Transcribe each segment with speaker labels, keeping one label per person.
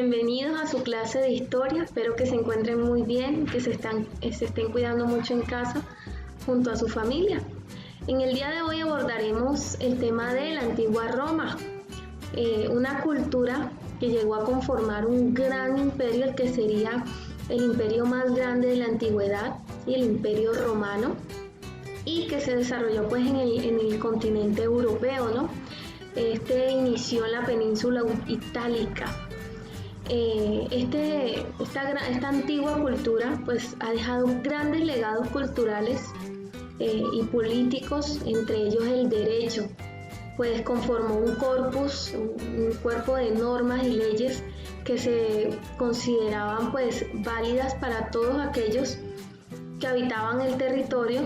Speaker 1: Bienvenidos a su clase de historia. Espero que se encuentren muy bien, que se estén cuidando mucho en casa junto a su familia. En el día de hoy abordaremos el tema de la antigua Roma, una cultura que llegó a conformar un gran imperio, el que sería el imperio más grande de la antigüedad, y el imperio romano, y que se desarrolló pues en el continente europeo, ¿no? Este inició en la península itálica. Esta antigua cultura pues ha dejado grandes legados culturales y políticos, entre ellos el derecho, pues conformó un cuerpo de normas y leyes que se consideraban pues válidas para todos aquellos que habitaban el territorio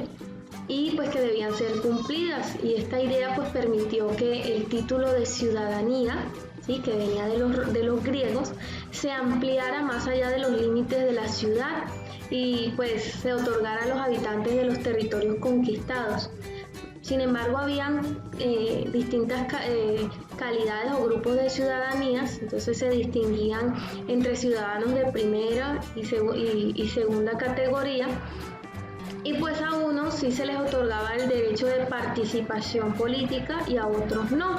Speaker 1: y pues que debían ser cumplidas, y esta idea pues permitió que el título de ciudadanía, ¿sí?, que venía de los griegos, se ampliara más allá de los límites de la ciudad y pues se otorgara a los habitantes de los territorios conquistados. Sin embargo, habían distintas calidades o grupos de ciudadanías, entonces se distinguían entre ciudadanos de primera y segunda categoría, y pues a unos sí se les otorgaba el derecho de participación política y a otros no.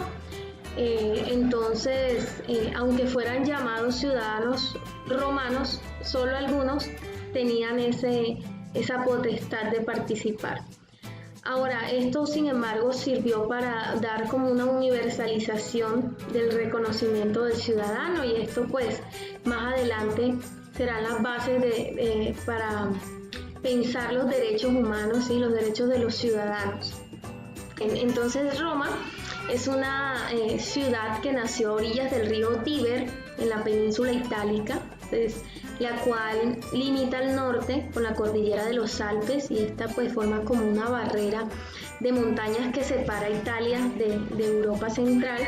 Speaker 1: Entonces, aunque fueran llamados ciudadanos romanos, solo algunos tenían esa potestad de participar. Ahora, esto sin embargo sirvió para dar como una universalización del reconocimiento del ciudadano, y esto pues más adelante serán las bases para pensar los derechos humanos y los derechos de los ciudadanos. Entonces Roma es una ciudad que nació a orillas del río Tíber, en la península itálica, la cual limita al norte con la cordillera de los Alpes, y esta pues forma como una barrera de montañas que separa Italia de Europa central.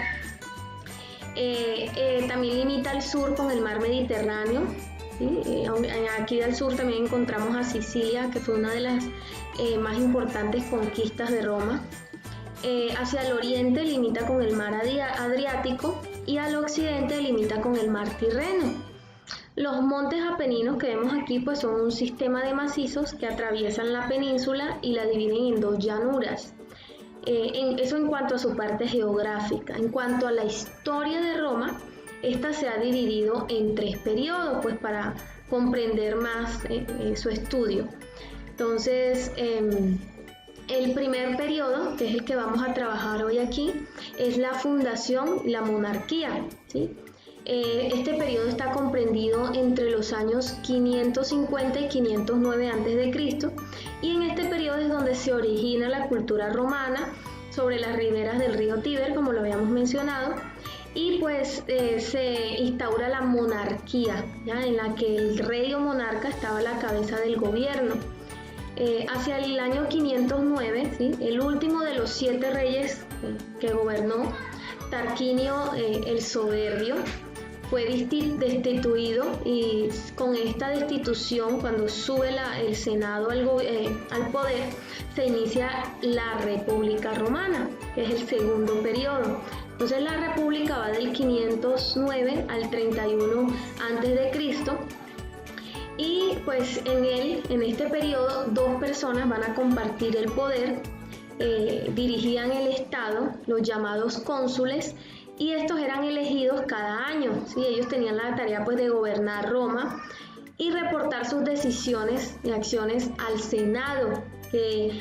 Speaker 1: También limita al sur con el mar Mediterráneo, ¿sí? Aquí al sur también encontramos a Sicilia, que fue una de las más importantes conquistas de Roma. Hacia el oriente limita con el mar Adriático, y al occidente limita con el mar Tirreno. Los montes Apeninos que vemos aquí pues son un sistema de macizos que atraviesan la península y la dividen en dos llanuras. Eso en cuanto a su parte geográfica. En cuanto a la historia de Roma, esta se ha dividido en 3 periodos, pues para comprender más su estudio. Entonces, el primer periodo, que es el que vamos a trabajar hoy aquí, es la fundación y la monarquía, ¿sí? Este periodo está comprendido entre los años 550 y 509 a.C., y en este periodo es donde se origina la cultura romana sobre las riberas del río Tíber, como lo habíamos mencionado, y pues se instaura la monarquía, ¿ya?, en la que el rey o monarca estaba a la cabeza del gobierno. Hacia el año 509, ¿sí?, el último de los 7 reyes que gobernó, Tarquinio el Soberbio, fue destituido, y con esta destitución, cuando sube el Senado al poder, se inicia la República Romana, que es el segundo periodo. Entonces la República va del 509 al 31 a.C., y pues en este periodo 2 personas van a compartir el poder, dirigían el Estado, los llamados cónsules, y estos eran elegidos cada año, ¿sí? Ellos tenían la tarea pues de gobernar Roma y reportar sus decisiones y acciones al Senado, que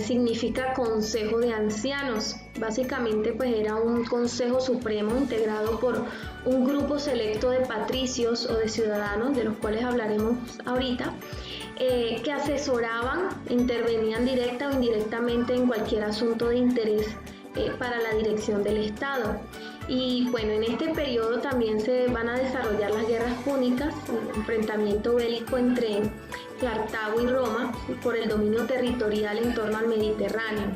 Speaker 1: significa Consejo de Ancianos. Básicamente pues era un consejo supremo integrado por un grupo selecto de patricios o de ciudadanos, de los cuales hablaremos ahorita, que asesoraban, intervenían directa o indirectamente en cualquier asunto de interés para la dirección del Estado. Y bueno, en este periodo también se van a desarrollar las guerras púnicas, un enfrentamiento bélico entre Cartago y Roma por el dominio territorial en torno al Mediterráneo.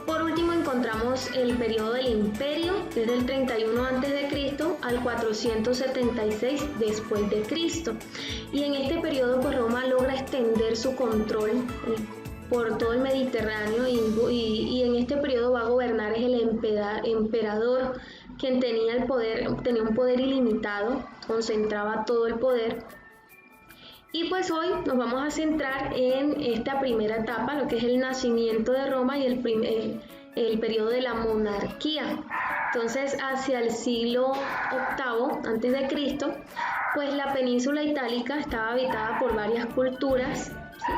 Speaker 1: Por último encontramos el periodo del Imperio, que es del 31 a.C. al 476 después de Cristo. Y en este periodo pues Roma logra extender su control por todo el Mediterráneo, y en este periodo va a gobernar el emperador quien tenía el poder, tenía un poder ilimitado, concentraba todo el poder. Y pues hoy nos vamos a centrar en esta primera etapa, lo que es el nacimiento de Roma y el periodo de la monarquía. Entonces, hacia el siglo VIII antes de Cristo, pues la península itálica estaba habitada por varias culturas, ¿sí?,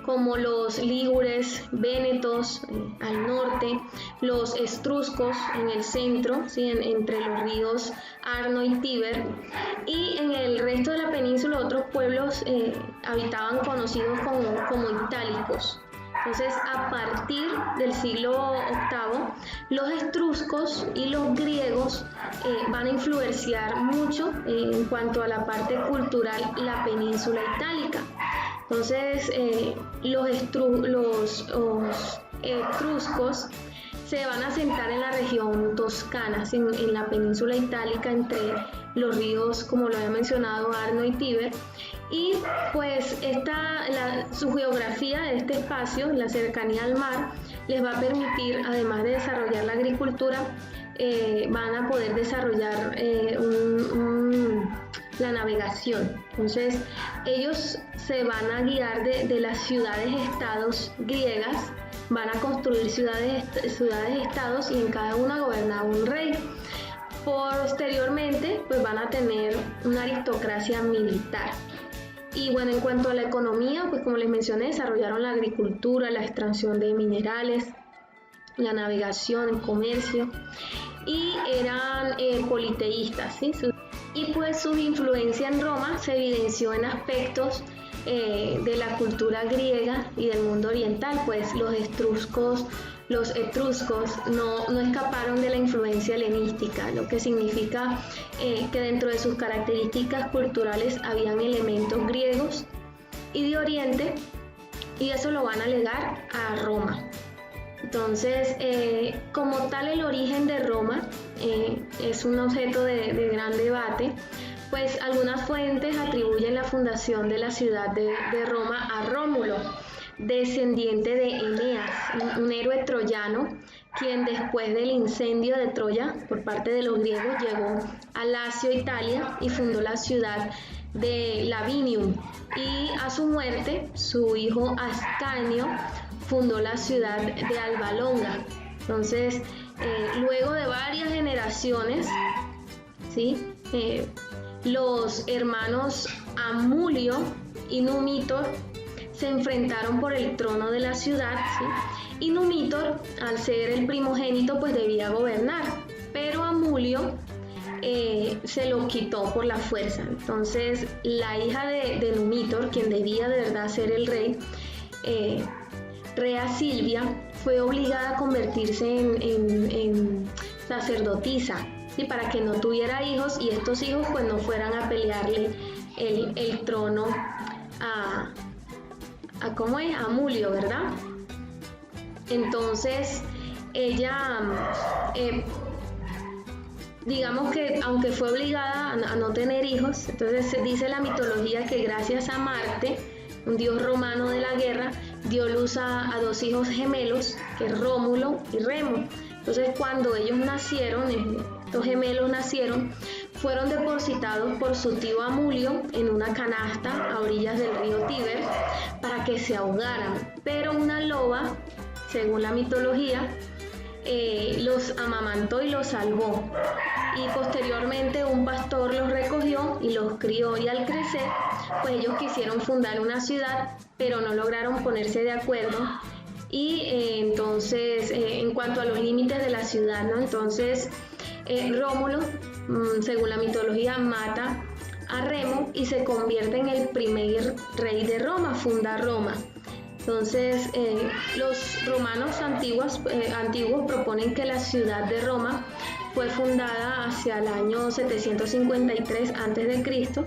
Speaker 1: como los lígures, vénetos al norte, los etruscos en el centro, ¿sí?, entre los ríos Arno y Tíber, y en el resto de la península otros pueblos habitaban conocidos como itálicos. Entonces, a partir del siglo VIII, los etruscos y los griegos van a influenciar mucho en cuanto a la parte cultural la península itálica. Entonces, los etruscos se van a asentar en la región toscana, en la península itálica, entre los ríos, como lo había mencionado, Arno y Tíber. Y pues su geografía de este espacio, la cercanía al mar, les va a permitir, además de desarrollar la agricultura, van a poder desarrollar la navegación. Entonces, ellos se van a guiar de las ciudades-estados griegas, van a construir ciudades-estados y en cada una gobernaba un rey. Posteriormente, pues van a tener una aristocracia militar. Y bueno, en cuanto a la economía, pues como les mencioné, desarrollaron la agricultura, la extracción de minerales, la navegación, el comercio, y eran politeístas, ¿sí? Y pues su influencia en Roma se evidenció en aspectos de la cultura griega y del mundo oriental, pues los etruscos no escaparon de la influencia helenística, lo que significa que dentro de sus características culturales habían elementos griegos y de Oriente, y eso lo van a legar a Roma. Entonces, como tal, el origen de Roma es un objeto de gran debate, pues algunas fuentes atribuyen la fundación de la ciudad de Roma a Rómulo, descendiente de Eneas, un héroe troyano, quien después del incendio de Troya por parte de los griegos llegó a Lacio, Italia, y fundó la ciudad de Lavinium, y a su muerte su hijo Ascanio fundó la ciudad de Alba Longa. Entonces, luego de varias generaciones, ¿sí?, los hermanos Amulio y Numitor se enfrentaron por el trono de la ciudad, ¿sí?, y Numitor, al ser el primogénito, pues debía gobernar, pero Amulio se lo quitó por la fuerza. Entonces, la hija de Numitor, quien debía de verdad ser el rey, Rea Silvia, fue obligada a convertirse en sacerdotisa, ¿sí?, para que no tuviera hijos, y estos hijos pues no fueran a pelearle el trono a Amulio, ¿verdad? Entonces, ella, digamos que aunque fue obligada a no tener hijos, entonces se dice la mitología que gracias a Marte, un dios romano de la guerra, dio luz a dos hijos gemelos, que es Rómulo y Remo. Entonces, cuando ellos nacieron, estos gemelos nacieron, fueron depositados por su tío Amulio en una canasta a orillas del río Tíber para que se ahogaran, pero una loba, según la mitología, los amamantó y los salvó, y posteriormente un pastor los recogió y los crió, y al crecer pues ellos quisieron fundar una ciudad, pero no lograron ponerse de acuerdo, y entonces en cuanto a los límites de la ciudad, ¿no? Entonces Rómulo, según la mitología, mata a Remo y se convierte en el primer rey de Roma, funda Roma. Entonces, los romanos antiguos proponen que la ciudad de Roma fue fundada hacia el año 753 a.C.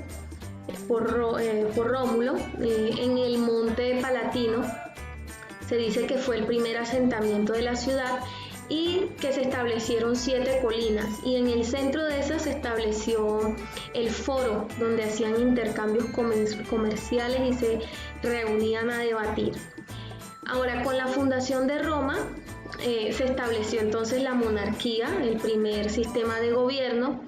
Speaker 1: por Rómulo, en el monte Palatino. Se dice que fue el primer asentamiento de la ciudad y que se establecieron 7 colinas, y en el centro de esas se estableció el foro donde hacían intercambios comerciales y se reunían a debatir. Ahora, con la fundación de Roma, se estableció entonces la monarquía, el primer sistema de gobierno,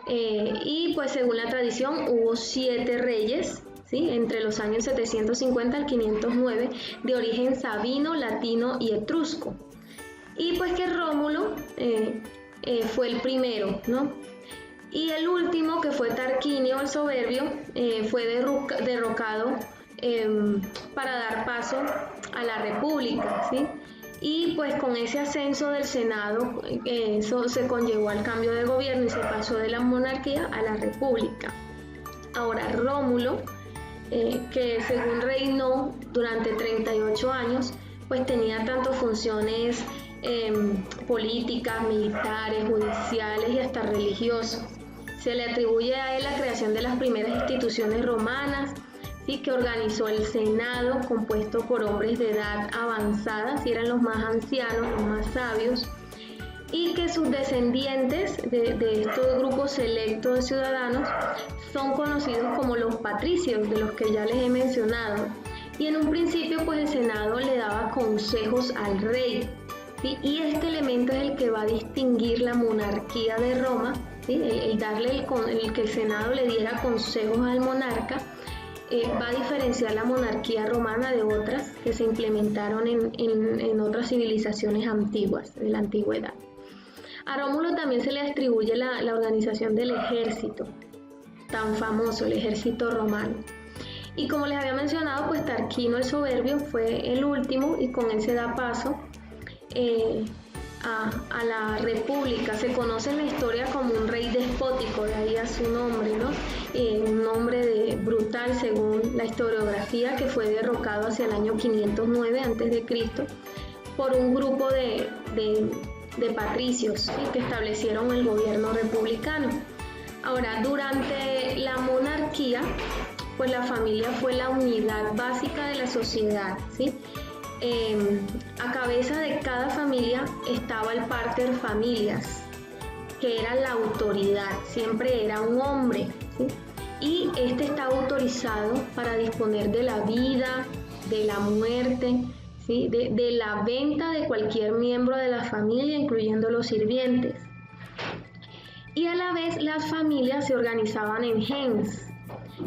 Speaker 1: y pues según la tradición hubo 7 reyes, ¿sí?, entre los años 750 al 509, de origen sabino, latino y etrusco. Y pues que Rómulo fue el primero, ¿no? Y el último, que fue Tarquinio el Soberbio, fue derrocado para dar paso a la República, ¿sí? Y pues con ese ascenso del Senado, eso se conllevó al cambio de gobierno y se pasó de la monarquía a la República. Ahora Rómulo, que según reinó durante 38 años, pues tenía tanto funciones políticas, militares, judiciales y hasta religiosas. Se le atribuye a él la creación de las primeras instituciones romanas, ¿sí?, que organizó el Senado, compuesto por hombres de edad avanzada, si eran los más ancianos, los más sabios, y que sus descendientes de estos grupos selectos de ciudadanos son conocidos como los patricios, de los que ya les he mencionado. Y en un principio pues el Senado le daba consejos al rey, ¿sí?, y este elemento es el que va a distinguir la monarquía de Roma, ¿sí?, el que el Senado le diera consejos al monarca. Va a diferenciar la monarquía romana de otras que se implementaron en otras civilizaciones antiguas, de la antigüedad. A Rómulo también se le atribuye la organización del ejército, tan famoso, el ejército romano. Y como les había mencionado, pues Tarquinio el Soberbio fue el último y con él se da paso a la República. Se conoce en la historia como un rey despótico, de ahí a su nombre, ¿no? Un nombre brutal según la historiografía, que fue derrocado hacia el año 509 a.C. por un grupo de patricios, ¿sí?, que establecieron el gobierno republicano. Ahora, durante la monarquía, pues la familia fue la unidad básica de la sociedad, ¿sí? A cabeza de cada familia estaba el pater familias, que era la autoridad, siempre era un hombre, ¿sí?, y este estaba autorizado para disponer de la vida, de la muerte, ¿sí?, de la venta de cualquier miembro de la familia, incluyendo los sirvientes. Y a la vez las familias se organizaban en gens,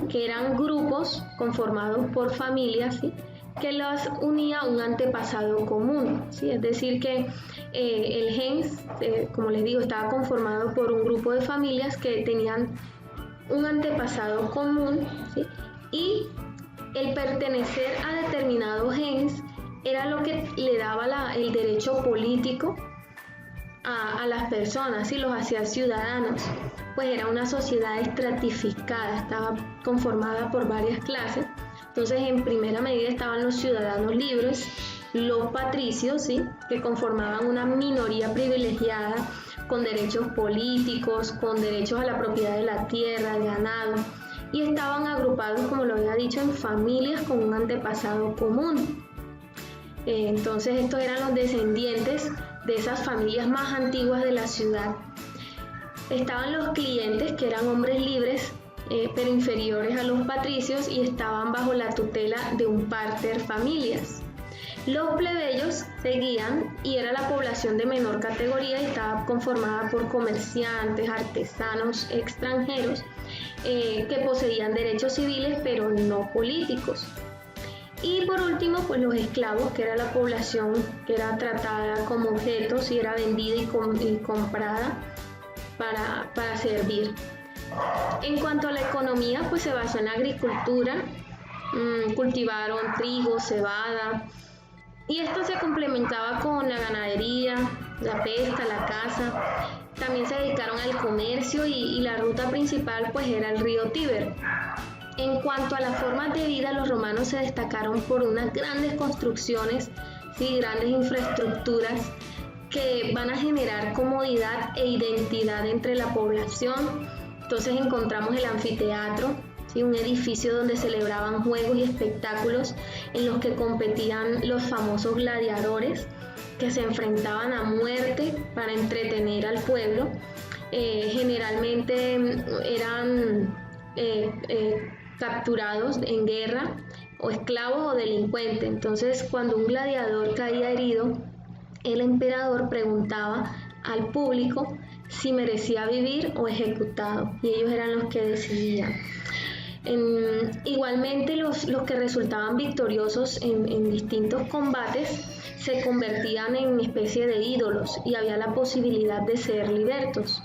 Speaker 1: que eran grupos conformados por familias, ¿sí?, que los unía un antepasado común, ¿sí? Es decir que el gens, como les digo, estaba conformado por un grupo de familias que tenían un antepasado común, ¿sí?, y el pertenecer a determinado gens era lo que le daba el derecho político a las personas, y los hacía ciudadanos. Pues era una sociedad estratificada, estaba conformada por varias clases. Entonces, en primera medida estaban los ciudadanos libres, los patricios, ¿sí?, que conformaban una minoría privilegiada con derechos políticos, con derechos a la propiedad de la tierra, el ganado, y estaban agrupados, como lo había dicho, en familias con un antepasado común. Entonces, estos eran los descendientes de esas familias más antiguas de la ciudad. Estaban los clientes, que eran hombres libres, pero inferiores a los patricios, y estaban bajo la tutela de un pater familias. Los plebeyos seguían y era la población de menor categoría y estaba conformada por comerciantes, artesanos, extranjeros que poseían derechos civiles pero no políticos. Y por último, pues los esclavos, que era la población que era tratada como objetos y era vendida y comprada para servir. En cuanto a la economía, pues se basó en la agricultura, cultivaron trigo, cebada, y esto se complementaba con la ganadería, la pesca, la caza. También se dedicaron al comercio y la ruta principal pues era el río Tíber. En cuanto a las formas de vida, los romanos se destacaron por unas grandes construcciones, ¿sí?, grandes infraestructuras que van a generar comodidad e identidad entre la población. Entonces encontramos el anfiteatro, ¿sí?, un edificio donde celebraban juegos y espectáculos en los que competían los famosos gladiadores que se enfrentaban a muerte para entretener al pueblo. Generalmente eran capturados en guerra o esclavos o delincuentes. Entonces, cuando un gladiador caía herido, el emperador preguntaba al público si merecía vivir o ejecutado, y ellos eran los que decidían. Igualmente los que resultaban victoriosos en distintos combates se convertían en especie de ídolos y había la posibilidad de ser libertos.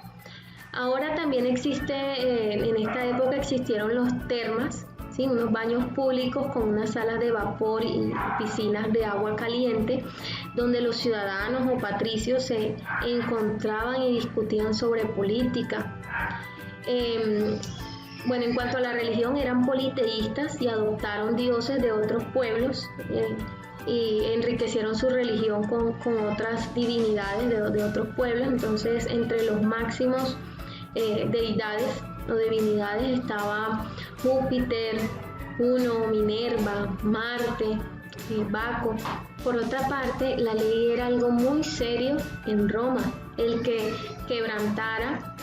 Speaker 1: Ahora también en esta época existieron los termas, ¿sí? Unos baños públicos con unas salas de vapor y piscinas de agua caliente, donde los ciudadanos o patricios se encontraban y discutían sobre política. Bueno, en cuanto a la religión, eran politeístas y adoptaron dioses de otros pueblos y enriquecieron su religión con otras divinidades de otros pueblos. Entonces, entre los máximos deidades o divinidades estaba Júpiter, Juno, Minerva, Marte, Baco. Por otra parte, la ley era algo muy serio en Roma. El que quebrantara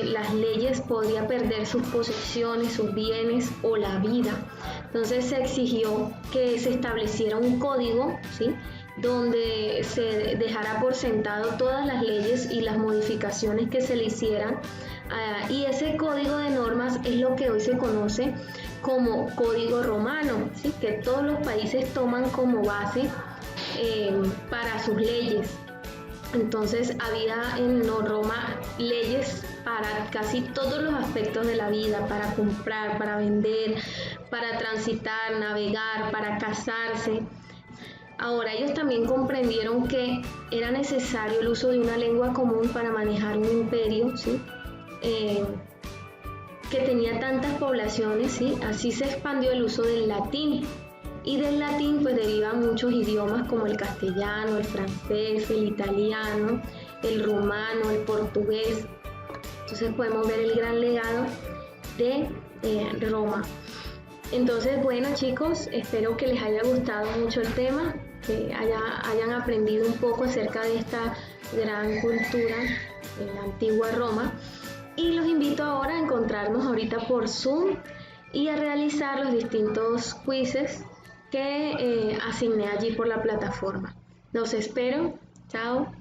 Speaker 1: las leyes podía perder sus posesiones, sus bienes o la vida. Entonces se exigió que se estableciera un código, ¿sí?, donde se dejara por sentado todas las leyes y las modificaciones que se le hicieran, y ese código de normas es lo que hoy se conoce como Código Romano, ¿sí?, que todos los países toman como base para sus leyes. Entonces había en Roma leyes para casi todos los aspectos de la vida, para comprar, para vender, para transitar, navegar, para casarse. Ahora, ellos también comprendieron que era necesario el uso de una lengua común para manejar un imperio, ¿sí?, que tenía tantas poblaciones, ¿sí? Así se expandió el uso del latín. Y del latín pues derivan muchos idiomas como el castellano, el francés, el italiano, el rumano, el portugués. Entonces podemos ver el gran legado de Roma. Entonces, bueno, chicos, espero que les haya gustado mucho el tema, que hayan aprendido un poco acerca de esta gran cultura en la antigua Roma. Y los invito ahora a encontrarnos ahorita por Zoom y a realizar los distintos quizzes que asigné allí por la plataforma. Los espero. Chao.